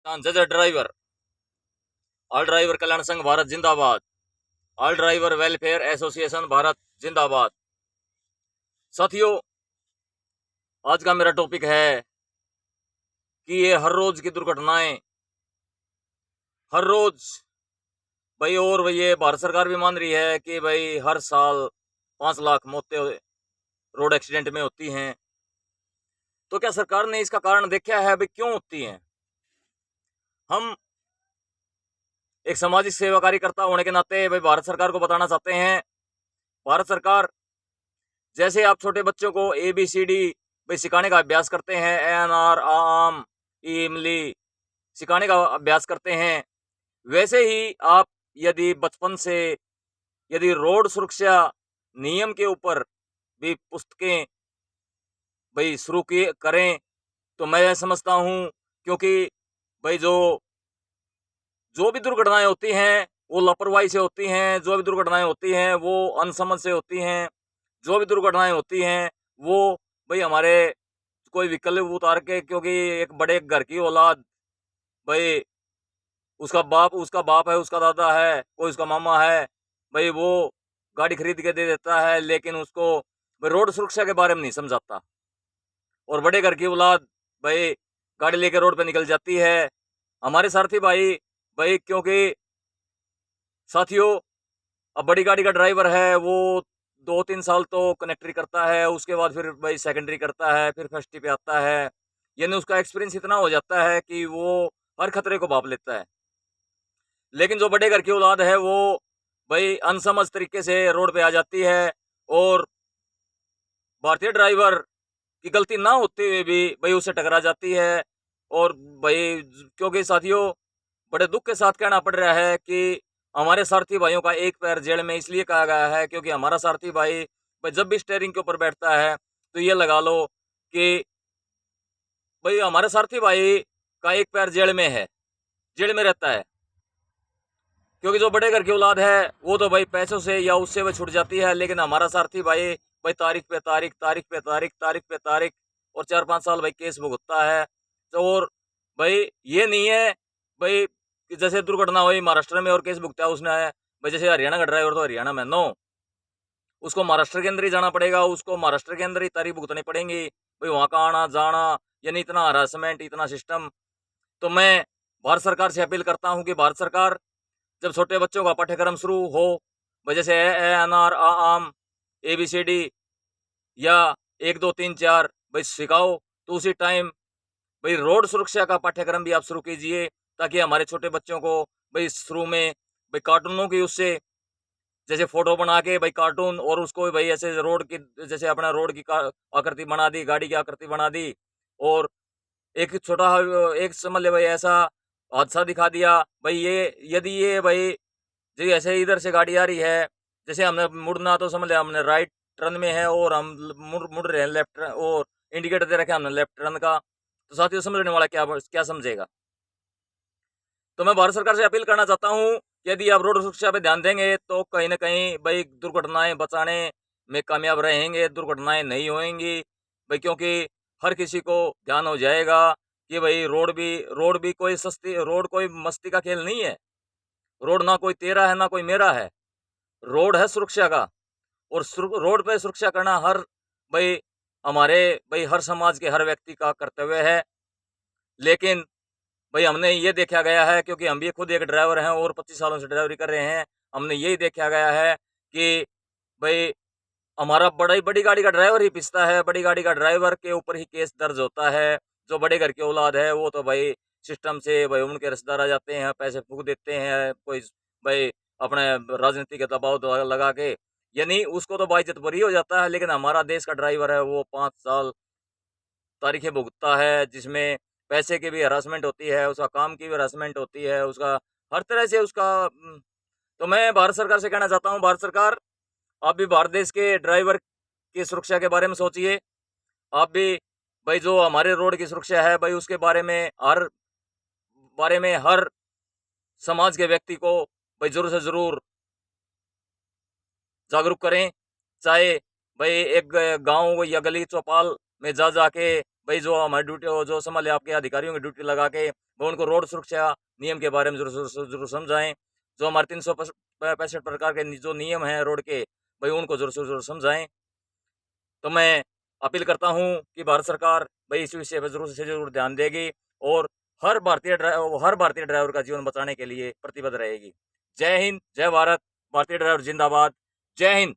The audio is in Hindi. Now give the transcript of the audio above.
जज ड्राइवर, ऑल ड्राइवर कल्याण संघ भारत जिंदाबाद, all driver welfare association Bharat जिंदाबाद। साथियों, आज का मेरा टॉपिक है कि ये हर रोज की दुर्घटनाएं, हर रोज भाई, और भाई ये भारत सरकार भी मान रही है कि भाई हर साल 5 लाख मौतें रोड एक्सीडेंट में होती हैं। तो क्या सरकार ने इसका कारण देखा है भाई क्यों होती हैं? हम एक सामाजिक सेवा कार्यकर्ता होने के नाते भाई भारत सरकार को बताना चाहते हैं। भारत सरकार, जैसे आप छोटे बच्चों को ABCD भाई सिखाने का अभ्यास करते हैं, ANR आम इमली सिखाने का अभ्यास करते हैं, वैसे ही आप यदि बचपन से यदि रोड सुरक्षा नियम के ऊपर भी पुस्तकें भाई शुरू किए करें तो मैं समझता हूँ, क्योंकि भाई जो जो भी दुर्घटनाएं होती हैं वो लापरवाही से होती हैं, जो भी दुर्घटनाएं होती हैं वो अनसमझ से होती हैं, जो भी दुर्घटनाएं होती हैं वो भाई हमारे कोई विकल्प उतार के, क्योंकि एक बड़े घर की औलाद भाई उसका बाप है, उसका दादा है, कोई उसका मामा है, भाई वो गाड़ी खरीद के दे देता है, लेकिन उसको भाई रोड सुरक्षा के बारे में नहीं समझाता। और बड़े घर की औलाद भाई गाड़ी लेके रोड पे निकल जाती है। हमारे सारथी भाई भाई क्योंकि साथियों, अब बड़ी गाड़ी का ड्राइवर है, वो 2-3 साल तो कनेक्टरी करता है, उसके बाद फिर भाई सेकेंडरी करता है, फिर फर्स्टी पे आता है, यानी उसका एक्सपीरियंस इतना हो जाता है कि वो हर खतरे को भाप लेता है। लेकिन जो बड़े घर की औलाद है वो भाई अनसमझ तरीके से रोड पे आ जाती है, और भारतीय ड्राइवर की गलती ना होते हुए भी भाई उससे टकरा जाती है। और भाई क्योंकि साथियों, बड़े दुख के साथ कहना पड़ रहा है कि हमारे सारथी भाइयों का एक पैर जेल में इसलिए कहा गया है क्योंकि हमारा सारथी भाई भाई जब भी स्टेयरिंग के ऊपर बैठता है तो ये लगा लो कि भाई हमारे सारथी भाई का एक पैर जेल में है, जेल में रहता है। क्योंकि जो बड़े घर की औलाद है वो तो भाई पैसों से या उससे वो छूट जाती है, लेकिन हमारा सारथी भाई भाई तारीख पे तारीख, तारीख पे तारीख, तारीख पे तारीख, और 4-5 साल भाई केस भुगतता है। तो और भाई ये नहीं है भाई कि जैसे दुर्घटना हुई महाराष्ट्र में और केस भुगता है उसने, भाई जैसे हरियाणा का ड्राइवर तो हरियाणा में, नो, उसको महाराष्ट्र के अंदर ही जाना पड़ेगा, उसको महाराष्ट्र के अंदर ही तारीख भुगतनी पड़ेंगी भाई, वहाँ का आना जाना, यानी इतना हरासमेंट, इतना सिस्टम। तो मैं भारत सरकार से अपील करता हूँ कि भारत सरकार जब छोटे बच्चों का पाठ्यक्रम शुरू हो, वजह से ANR आम ABCD या 1 2 3 4 भाई सिखाओ, तो उसी टाइम भाई रोड सुरक्षा का पाठ्यक्रम भी आप शुरू कीजिए, ताकि हमारे छोटे बच्चों को भाई शुरू में भाई कार्टूनों की उससे जैसे फोटो बना के भाई कार्टून, और उसको भाई ऐसे रोड की, जैसे अपना रोड की आकृति बना दी, गाड़ी की आकृति बना दी, और एक छोटा एक समझ ले भाई ऐसा हादसा दिखा दिया भाई, ये यदि ये भाई जी ऐसे इधर से गाड़ी आ रही है, जैसे हमने मुड़ना तो समझ लिया हमने राइट टर्न में है और हम मुड़ रहे हैं लेफ्ट, और इंडिकेटर दे रखा है हमने लेफ्ट टर्न का, तो साथियों समझने वाला क्या क्या समझेगा। तो मैं भारत सरकार से अपील करना चाहता हूँ, यदि आप रोड सुरक्षा पे ध्यान देंगे तो कहीं ना कहीं भाई दुर्घटनाएं बचाने में कामयाब रहेंगे, दुर्घटनाएं नहीं होंगी भाई, क्योंकि हर किसी को ध्यान हो जाएगा कि भाई रोड भी कोई सस्ती, रोड कोई मस्ती का खेल नहीं है। रोड ना कोई तेरा है ना कोई मेरा है, रोड है सुरक्षा का, और रोड पे सुरक्षा करना हर भाई हमारे भाई हर समाज के हर व्यक्ति का कर्तव्य है। लेकिन भाई हमने ये देखा गया है, क्योंकि हम भी खुद एक ड्राइवर हैं और 25 सालों से ड्राइवरी कर रहे हैं, हमने यही देखा गया है कि भाई हमारा बड़ी गाड़ी का ड्राइवर ही पिसता है, बड़ी गाड़ी का ड्राइवर के ऊपर ही केस दर्ज होता है। जो बड़े घर की औलाद है वो तो भाई सिस्टम से भाई उनके रिश्तेदार आ जाते हैं, पैसे फूक देते हैं, कोई भाई अपने राजनीति के दबाव लगा के, यानी उसको तो बाइज्जत बरी हो जाता है। लेकिन हमारा देश का ड्राइवर है वो 5 साल तारीखें भुगतता है, जिसमें पैसे की भी हरासमेंट होती है, उसका काम की भी हरासमेंट होती है, उसका हर तरह से उसका तो मैं भारत सरकार से कहना चाहता हूँ, भारत सरकार आप भी भारत देश के ड्राइवर की सुरक्षा के बारे में सोचिए। आप भी भाई जो हमारे रोड की सुरक्षा है भाई उसके बारे में हर समाज के व्यक्ति को भाई जरूर से जरूर जागरूक करें। चाहे भाई एक गांव या गली चौपाल में जा जाके भाई जो हमारी ड्यूटी हो, जो समझ ले आपके अधिकारियों की ड्यूटी लगा के वो उनको रोड सुरक्षा नियम के बारे में जरूर समझाएं। जो हमारे 365 प्रकार के जो नियम हैं रोड के, भाई उनको जरूर समझाएं। तो मैं अपील करता हूं कि भारत सरकार भाई इस विषय पर जरूर ध्यान देगी और हर भारतीय ड्राइवर का जीवन बचाने के लिए प्रतिबद्ध रहेगी। जय हिंद, जय भारत, भारतीय ड्राइवर जिंदाबाद। जय हिंद।